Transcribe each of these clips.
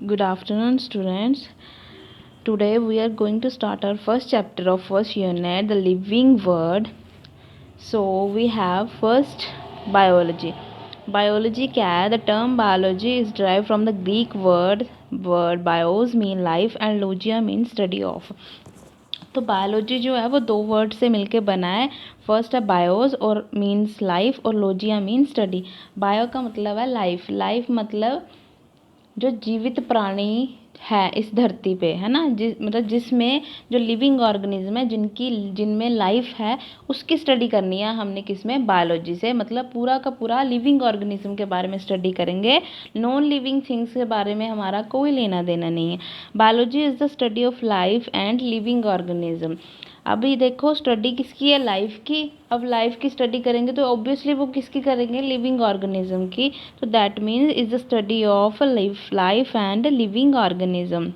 Good afternoon, students. Today we are going to start our first chapter of first unit, the living world. So we have first biology. Biology क्या है? The term biology is derived from the Greek word bios mean life and logia means study of. तो biology जो है वो दो word से मिलके बना है. फर्स्ट है बायोस और मीन्स लाइफ और लोजिया मीन्स स्टडी. बायो का मतलब है लाइफ. लाइफ मतलब जो जीवित प्राणी है इस धरती पे, है ना, मतलब जिसमें जो लिविंग ऑर्गेनिज्म है जिनमें लाइफ है उसकी स्टडी करनी है हमने किसमें? बायोलॉजी से. मतलब पूरा का पूरा लिविंग ऑर्गेनिज्म के बारे में स्टडी करेंगे. नॉन लिविंग थिंग्स के बारे में हमारा कोई लेना देना नहीं है. Biology is the study of life and living organism. अभी देखो स्टडी किसकी है? लाइफ की. अब लाइफ की स्टडी करेंगे तो ऑब्वियसली वो किसकी करेंगे? लिविंग ऑर्गेनिज्म की. तो that means is the study of life and living organism.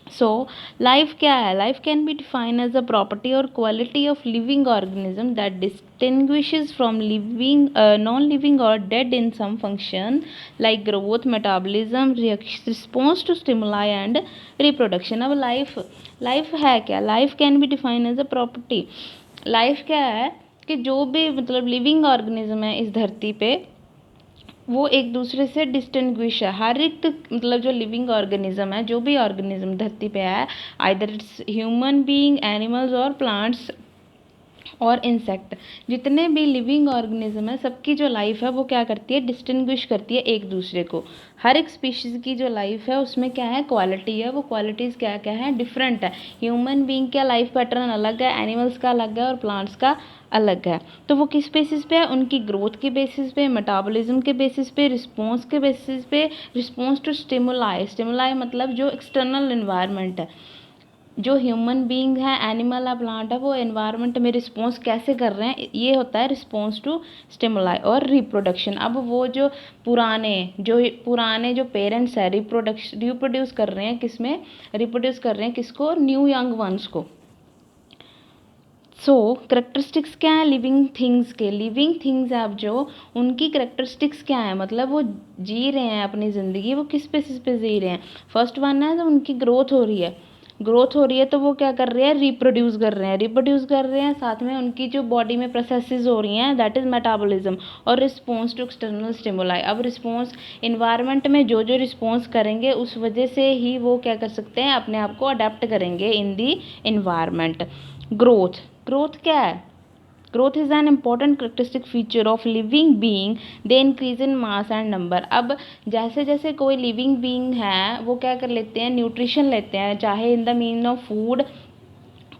So life क्या है? Life can be defined as a property और quality of living organism that distinguishes from living non-living or dead in some function like growth, metabolism, response to stimuli and reproduction. अब life है क्या? Life can be defined as a property. Life क्या है कि जो भी मतलब living organism है इस धरती पे वो एक दूसरे से डिस्टिंग्विश है. हर एक मतलब जो लिविंग ऑर्गेनिज्म है, जो भी ऑर्गेनिज्म धरती पे है, either it's human being, animals और प्लांट्स और इंसेक्ट, जितने भी लिविंग ऑर्गेनिज्म है सबकी जो लाइफ है वो क्या करती है? डिस्टिंग्विश करती है एक दूसरे को. हर एक स्पीशीज़ की जो लाइफ है उसमें क्या है? क्वालिटी है. वो क्वालिटीज़ क्या क्या है? डिफरेंट है. ह्यूमन बीइंग का लाइफ पैटर्न अलग है, एनिमल्स का अलग है और प्लांट्स का अलग है. तो वो किस बेसिस पे है? उनकी ग्रोथ के बेसिस पे, मेटाबॉलिज्म के बेसिस पे, रिस्पॉन्स के बेसिस पे, रिस्पॉन्स टू स्टिमुलाई. स्टिमुलाई मतलब जो एक्सटर्नल इन्वायरमेंट है. जो ह्यूमन बीइंग है, एनिमल है, प्लांट है, वो एनवायरनमेंट में रिस्पॉन्स कैसे कर रहे हैं, ये होता है रिस्पॉन्स टू स्टिमुलाई. और रिप्रोडक्शन, अब वो जो पुराने जो पेरेंट्स है रिप्रोड्यूस कर रहे हैं किसमें? रिप्रोड्यूस कर रहे हैं किसको? न्यू यंग वंस को. सो करेक्टरिस्टिक्स क्या है लिविंग थिंग्स के? लिविंग थिंग्स है अब जो उनकी करेक्टरिस्टिक्स क्या है? मतलब वो जी रहे हैं अपनी ज़िंदगी, वो किस बेसिस पे जी रहे हैं? फर्स्ट वन है तो उनकी ग्रोथ हो रही है. ग्रोथ हो रही है तो वो क्या कर रहे हैं? रिप्रोड्यूस कर रहे हैं. साथ में उनकी जो बॉडी में प्रोसेसेस हो रही हैं दैट इज़ मेटाबॉलिज्म और रिस्पॉन्स टू एक्सटर्नल स्टिमुलाई. अब रिस्पॉन्स इन्वायरमेंट में जो रिस्पॉन्स करेंगे उस वजह से ही वो क्या कर सकते हैं? अपने आप को अडेप्ट करेंगे इन दी इन्वायरमेंट. ग्रोथ क्या है? Growth is an important characteristic feature of living being. They increase in mass and number. अब जैसे जैसे कोई लिविंग बीइंग है वो क्या कर लेते हैं? न्यूट्रिशन लेते हैं, चाहे in the mean of food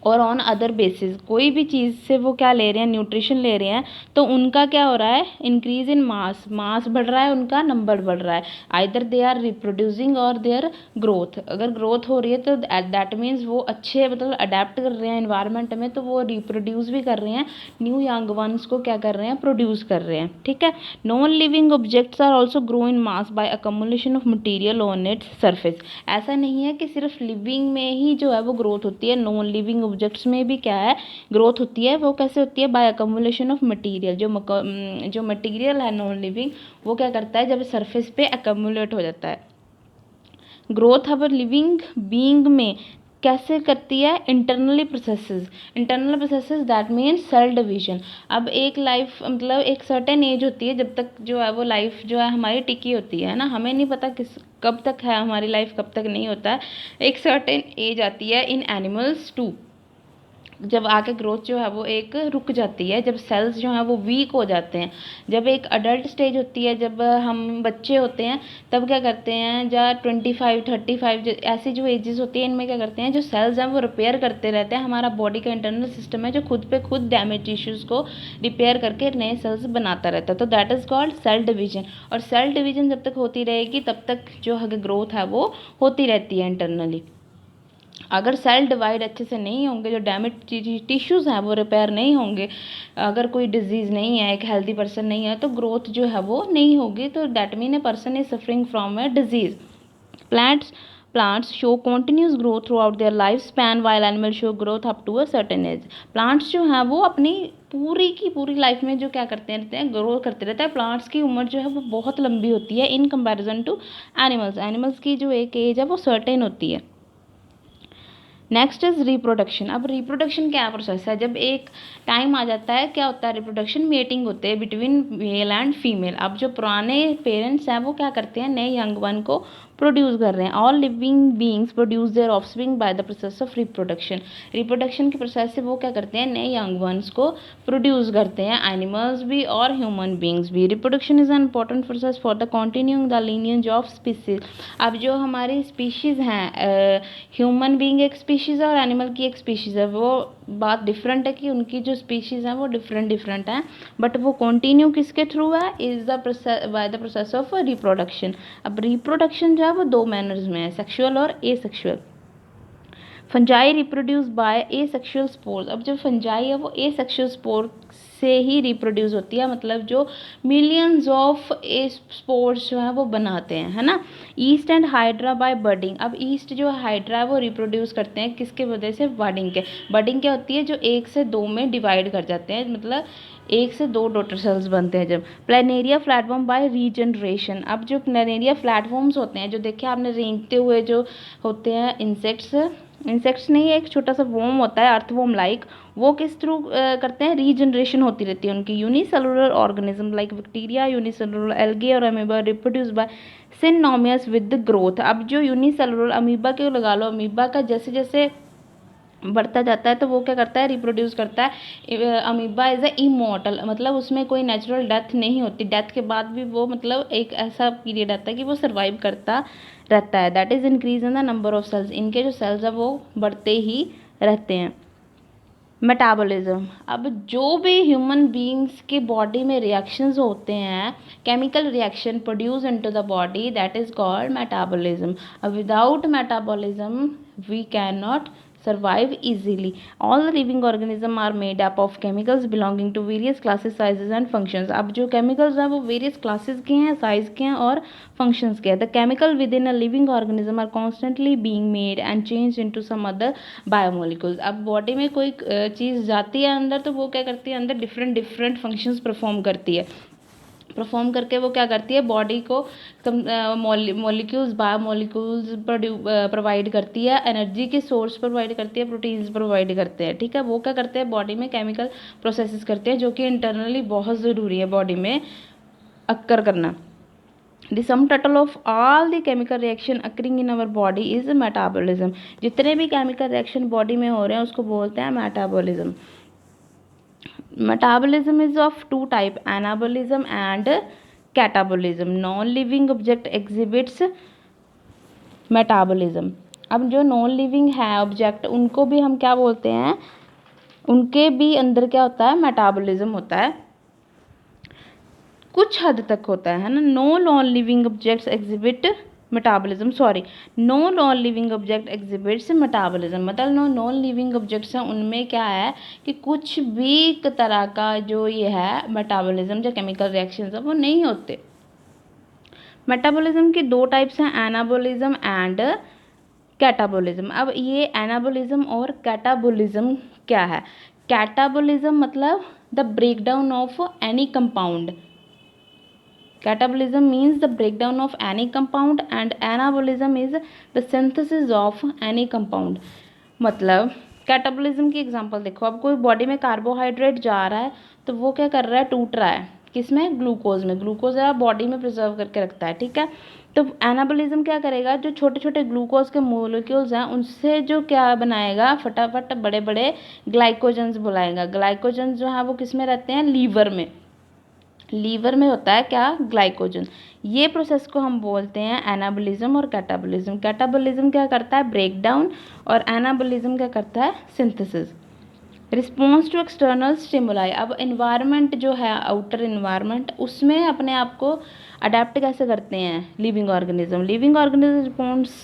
और ऑन अदर बेसिस. कोई भी चीज़ से वो क्या ले रहे हैं? न्यूट्रिशन ले रहे हैं. तो उनका क्या हो रहा है? इंक्रीज इन मास बढ़ रहा है, उनका नंबर बढ़ रहा है. आइदर दे आर रिप्रोड्यूसिंग और देयर ग्रोथ. अगर ग्रोथ हो रही है तो दैट मीन्स वो अच्छे मतलब अडेप्ट कर रहे हैं इन्वायरमेंट में, तो वो रिप्रोड्यूस भी कर रहे हैं. न्यू यंग वंस को क्या कर रहे हैं? प्रोड्यूस कर रहे हैं. ठीक है. Non living objects are also grow in mass by accumulation of material on its surface. ऐसा नहीं है कि सिर्फ लिविंग में ही जो है वो ग्रोथ होती है. नॉन लिविंग ऑब्जेक्ट्स में भी क्या है? ग्रोथ होती है. वो कैसे होती है? By accumulation of material. जो मटीरियल है नॉन लिविंग वो क्या करता है? जब सरफेस पे अकमुलेट हो जाता है. ग्रोथ अब लिविंग बीइंग में कैसे करती है? Internal processes that means cell division. अब एक लाइफ मतलब एक सर्टेन एज होती है जब तक जो है वो लाइफ जो है हमारी टिकी होती है ना. हमें नहीं पता कब तक है हमारी लाइफ, कब तक नहीं होता है. एक सर्टेन एज आती है इन एनिमल्स टू, जब आके ग्रोथ जो है वो एक रुक जाती है, जब सेल्स जो हैं वो वीक हो जाते हैं. जब एक अडल्ट स्टेज होती है, जब हम बच्चे होते हैं, तब क्या करते हैं? या 25-35 ऐसी जो एजेस होती है इनमें क्या करते हैं? जो सेल्स हैं वो रिपेयर करते रहते हैं. हमारा बॉडी का इंटरनल सिस्टम है जो खुद पे खुद डैमेज टिश्यूज़ को रिपेयर करके नए सेल्स बनाता रहता है. तो that is called cell division. और सेल डिवीजन जब तक होती रहेगी तब तक जो है ग्रोथ है वो होती रहती है इंटरनली. अगर सेल डिवाइड अच्छे से नहीं होंगे, जो डैमेज टिश्यूज़ हैं वो रिपेयर नहीं होंगे, अगर कोई डिजीज़ नहीं है, एक हेल्दी पर्सन नहीं है, तो ग्रोथ जो है वो नहीं होगी. तो that mean a person is suffering from A disease. Plants plants show continuous growth throughout their lifespan while animals show growth up to a certain age. Plants जो हैं वो अपनी पूरी की पूरी लाइफ में जो क्या करते रहते हैं, ग्रो करते रहते हैं. प्लांट्स की उम्र जो है वो बहुत लंबी होती है in comparison to animals. Animals की जो एक एज है वो सर्टेन होती है. Next is reproduction. अब रिप्रोडक्शन क्या प्रोसेस है, जब एक टाइम आ जाता है क्या होता है रिप्रोडक्शन, मेटिंग होते हैं बिटवीन मेल एंड फीमेल. अब जो पुराने पेरेंट्स हैं वो क्या करते हैं, नए यंग वन को प्रोड्यूस कर रहे हैं. All living beings produce their offspring by the process of reproduction. Reproduction के प्रोसेस से वो क्या करते हैं, नए यंग वंस को प्रोड्यूस करते हैं. एनिमल्स भी और ह्यूमन बींग्स भी. Reproduction is an important process for the continuing the lineage of species. अब जो हमारी स्पीशीज़ हैं, ह्यूमन बींग एक स्पीशीज़ है और एनिमल की एक स्पीशीज़ है, वो बात डिफरेंट है कि उनकी जो स्पीशीज़ हैं वो डिफरेंट हैं, बट वो कंटिन्यू किसके थ्रू है, is the process by the process of reproduction. अब रिप्रोडक्शन जो है वो दो मैनर्स में है, सेक्सुअल और asexual. Fungi reproduce by asexual spores. अब जो फंजाई है वो एसेक्सुअल स्पोर से ही रिप्रोड्यूस होती है, मतलब जो मिलियंस ऑफ स्पोर्स जो है वो बनाते हैं, है ना. Yeast and hydra by budding. अब ईस्ट जो हाइड्रा है वो रिप्रोड्यूस करते हैं किसके वजह से, बर्डिंग के. बर्डिंग क्या होती है, जो 1 से 2 में डिवाइड कर जाते हैं, मतलब 1 से 2 डॉटर सेल्स बनते हैं जब. Planaria platform bye regeneration. अब जो प्लेनेरिया प्लेटफॉर्म्स होते हैं, जो देखिए आपने रेंगते हुए जो होते हैं इंसेक्ट्स नहीं, एक छोटा सा वोम होता है अर्थवोम लाइक, वो किस थ्रू करते हैं, रीजनरेशन होती रहती है उनकी. Unicellular organism like bacteria, unicellular algae और amoeba reproduce by synonymous with growth. अब जो यूनिसेलुलर अमीबा के लगा लो, अमीबा का जैसे जैसे बढ़ता जाता है तो वो क्या करता है, रिप्रोड्यूस करता है. अमीबा इज़ अ इमॉर्टल, मतलब उसमें कोई नेचुरल डेथ नहीं होती. डेथ के बाद भी वो मतलब एक ऐसा पीरियड आता है कि वो सर्वाइव करता रहता है. That is increase in the number of cells. इनके जो सेल्स है वो बढ़ते ही रहते हैं. मेटाबॉलिज्म. अब जो भी ह्यूमन बींग्स के बॉडी में रिएक्शंस होते हैं, chemical reaction produce into the body, that is called metabolism. अब without metabolism we can not survive easily. All the living organisms are made up of chemicals belonging to various classes, sizes and functions. अब जो chemicals हैं वो various classes के हैं, size के हैं और functions के हैं. The chemical within a living organism are constantly being made and changed into some other biomolecules. अब body में कोई चीज़ जाती है अंदर तो वो क्या करती है, अंदर different functions perform करती है. परफॉर्म करके वो क्या करती है, बॉडी को मॉलिक्यूल्स बायोमोलिक्यूल्स प्रोवाइड करती है, एनर्जी के सोर्स प्रोवाइड करती है, प्रोटीन्स प्रोवाइड करते हैं. ठीक है, वो क्या करते हैं, बॉडी में केमिकल प्रोसेसेस करते हैं जो कि इंटरनली बहुत ज़रूरी है बॉडी में अक्कर करना. The sum total of all the chemical reaction occurring in our body is metabolism. जितने भी केमिकल रिएक्शन बॉडी में हो रहे हैं उसको बोलते हैं metabolism. Metabolism is of two type, anabolism and catabolism. Non-living object exhibits metabolism. अब जो नॉन लिविंग है ऑब्जेक्ट उनको भी हम क्या बोलते हैं, उनके भी अंदर क्या होता है, मेटाबॉलिज्म होता है, कुछ हद तक होता है ना. No non living objects exhibit metabolism, sorry, no non living object exhibits metabolism. मतलब नॉन लिविंग ऑब्जेक्ट्स हैं उनमें क्या है कि कुछ भी तरह का जो ये है मेटाबॉलिज्म जो केमिकल रिएक्शंस है वो नहीं होते. मेटाबॉलिज्म की 2 टाइप्स हैं, एनाबॉलिज्म एंड कैटाबॉलिज्म. अब ये एनाबॉलिज्म और कैटाबॉलिज्म क्या है. कैटाबॉलिज्म मतलब the breakdown of any compound. Catabolism means the breakdown of any compound and anabolism is the synthesis of any compound. मतलब कैटाबोलिज्म की एग्जांपल देखो, अब कोई बॉडी में कार्बोहाइड्रेट जा रहा है तो वो क्या कर रहा है, टूट रहा है किसमें, ग्लूकोज में. ग्लूकोज है बॉडी में प्रिजर्व करके रखता है. ठीक है, तो एनाबोलिज्म क्या करेगा, जो छोटे छोटे ग्लूकोज के मोलिक्यूल्स हैं उनसे जो क्या बनाएगा, फटाफट बड़े बड़े ग्लाइकोजन्स बुलाएगा. ग्लाइकोजन्स जो है वो किस में रहते हैं, लीवर में. लीवर में होता है क्या, ग्लाइकोजन. ये प्रोसेस को हम बोलते हैं एनाबोलिज्म और कैटाबोलिज्म. कैटाबोलिज्म क्या करता है, ब्रेक डाउन, और एनाबोलिज्म क्या करता है, synthesis. Response to external stimuli. अब इन्वायरमेंट जो है, आउटर इन्वायरमेंट, उसमें अपने आप को अडेप्ट कैसे करते हैं living organism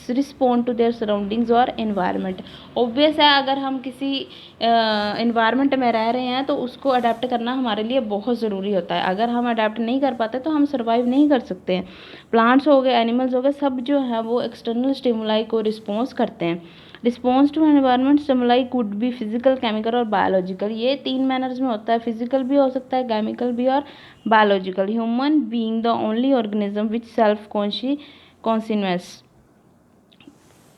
respond to their surroundings और एनवायरनमेंट। ऑब्वियस है, अगर हम किसी एनवायरनमेंट में रह रहे हैं तो उसको अडेप्ट करना हमारे लिए बहुत ज़रूरी होता है। अगर हम अडेप्ट नहीं कर पाते तो हम सर्वाइव नहीं कर सकते हैं। प्लांट्स हो गए, एनिमल्स हो गए, सब जो है वो एक्सटर्नल स्टिमुलाई को रिस्पॉन्स करते हैं। Response to environment stimuli could be physical, chemical और बायोलॉजिकल। ये 3 मैनर्स में होता है, फिजिकल भी हो सकता है, केमिकल भी और biological. Human being the only organism which self conscious,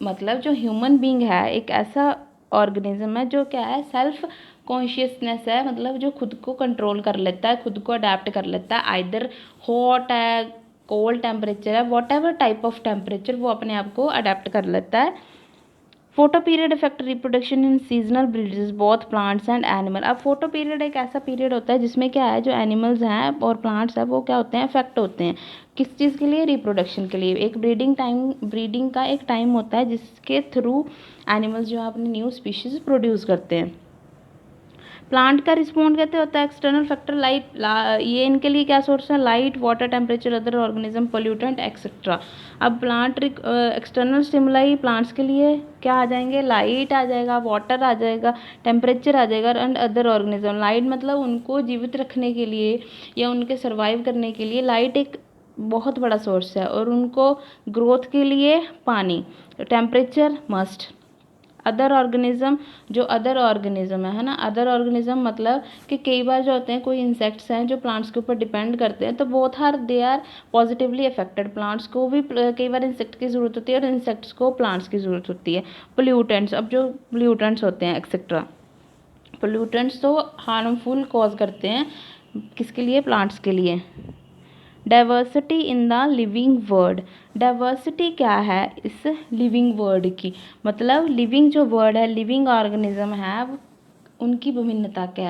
मतलब जो ह्यूमन बीइंग है एक ऐसा ऑर्गेनिज्म है जो क्या है, सेल्फ कॉन्शियसनेस है, मतलब जो खुद को कंट्रोल कर लेता है, खुद को अडेप्ट कर लेता है। आइदर हॉट है, कोल्ड टेम्परेचर है, what ever type of temperature, वो अपने आप को अडेप्ट कर लेता है। Photo period effect reproduction in seasonal breeders both plants and animal. अब फोटो पीरियड एक ऐसा पीरियड होता है जिसमें क्या है, जो एनिमल्स हैं और प्लांट्स हैं वो क्या होते हैं, इफेक्ट होते हैं। किस चीज़ के लिए, रिप्रोडक्शन के लिए। एक ब्रीडिंग का एक टाइम होता है जिसके थ्रू एनिमल्स जो है अपनी न्यू स्पीशीज प्रोड्यूस करते हैं। प्लांट का रिस्पॉन्ड कैसे होता है, एक्सटर्नल फैक्टर लाइट, ये इनके लिए क्या सोर्स है, light, water, temperature, other organism, pollutant etcetera. अब प्लांट एक्सटर्नल स्टिमुलाई प्लांट्स के लिए क्या आ जाएंगे, लाइट आ जाएगा, वाटर आ जाएगा, टेम्परेचर आ जाएगा एंड अदर ऑर्गेनिज्म। लाइट मतलब उनको जीवित रखने के लिए या उनके सर्वाइव करने के लिए लाइट एक बहुत बड़ा सोर्स है, और उनको ग्रोथ के लिए पानी। Temperature must. अदर ऑर्गेनिज्म, जो अदर ऑर्गेनिज्म है ना, अदर ऑर्गेनिज्म मतलब कि कई बार जो होते हैं कोई इंसेक्ट्स हैं जो प्लांट्स के ऊपर डिपेंड करते हैं, तो both are they are positively affected. Plants को भी कई बार इंसेक्ट की ज़रूरत होती है और इंसेक्ट्स को प्लांट्स की ज़रूरत होती है। पोल्यूटेंट्स, अब जो पोल्यूटेंट्स होते हैं एक्सेट्रा, पोल्यूटेंट्स तो हार्मफुल कॉज करते हैं, किसके लिए, प्लांट्स के लिए। Diversity in the living word. Diversity क्या है इस लिविंग वर्ड की, मतलब लिविंग जो वर्ड है, लिविंग ऑर्गेनिज्म है, उनकी विभिन्नता क्या है।